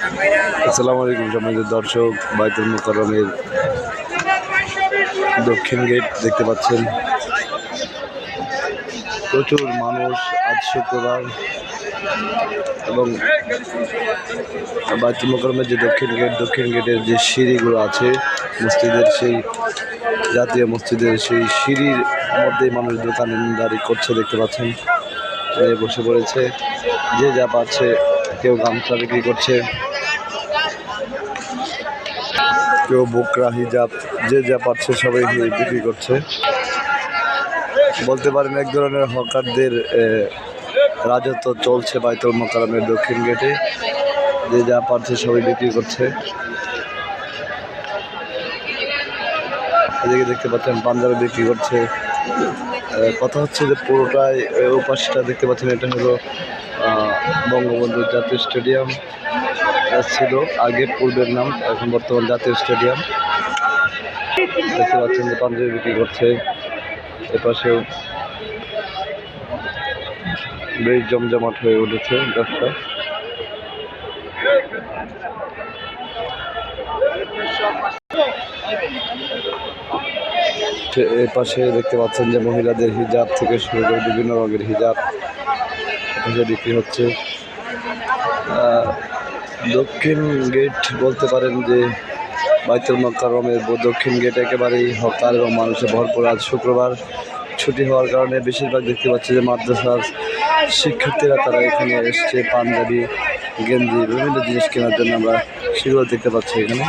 আসসালামু আলাইকুম সম্মানিত দর্শক, বাইতুল মোকাররমের দক্ষিণ গেট দেখতে পাচ্ছেন। প্রচুর মানুষ আজ শুক্রবার, এবং বাইতুল মোকাররমের যে দক্ষিণ গেটের যে সিঁড়িগুলো আছে মসজিদের, সেই জাতীয় মসজিদের সেই সিঁড়ির মধ্যেই মানুষ দোকানদারি করছে দেখতে পাচ্ছেন। বসে পড়েছে, যে যা পাচ্ছে, কেউ গামছা বিক্রি করছে, কেউ বুকরা, হিজাব, যে যা পাচ্ছে সবাই বিক্রি করছে। বলতে পারেন এক ধরনের হকারদের রাজত্ব চলছে বাইতুল মোকাররমের দক্ষিণ গেটে। যে যা পাচ্ছে সবাই বিক্রি করছে। এদিকে দেখতে পাচ্ছেন পাঞ্জাবি বিক্রি করছে। কথা হচ্ছে যে পুরোটাই উপাসটা দেখতে পাচ্ছেন, এটা হলো বঙ্গবন্ধু জাতীয় স্টেডিয়াম ছিল আগে, পূর্বের নাম, এখন বর্তমান জাতীয় স্টেডিয়াম। দেখতে পাচ্ছেন যে পাঞ্জাবি বিক্রি করছে। এপাশেও বেশ জমজমাট হয়ে উঠেছে ব্যবসা। এপাশে দেখতে পাচ্ছেন যে মহিলাদের হিজাব থেকে শুরু করে বিভিন্ন রঙের হিজাব বিক্রি হচ্ছে। দক্ষিণ গেট বলতে পারেন যে বাইতুল মোকাররমের দক্ষিণ গেট একেবারেই হকার এবং মানুষে ভরপুর। আজ শুক্রবার ছুটি হওয়ার কারণে বেশিরভাগ দেখতে পাচ্ছি যে মাদ্রাসার শিক্ষার্থীরা তারা এখানে এসছে পাঞ্জাবি, গেঞ্জি, বিভিন্ন জিনিস কেনার জন্য আমরা সেগুলো দেখতে পাচ্ছি এখানে।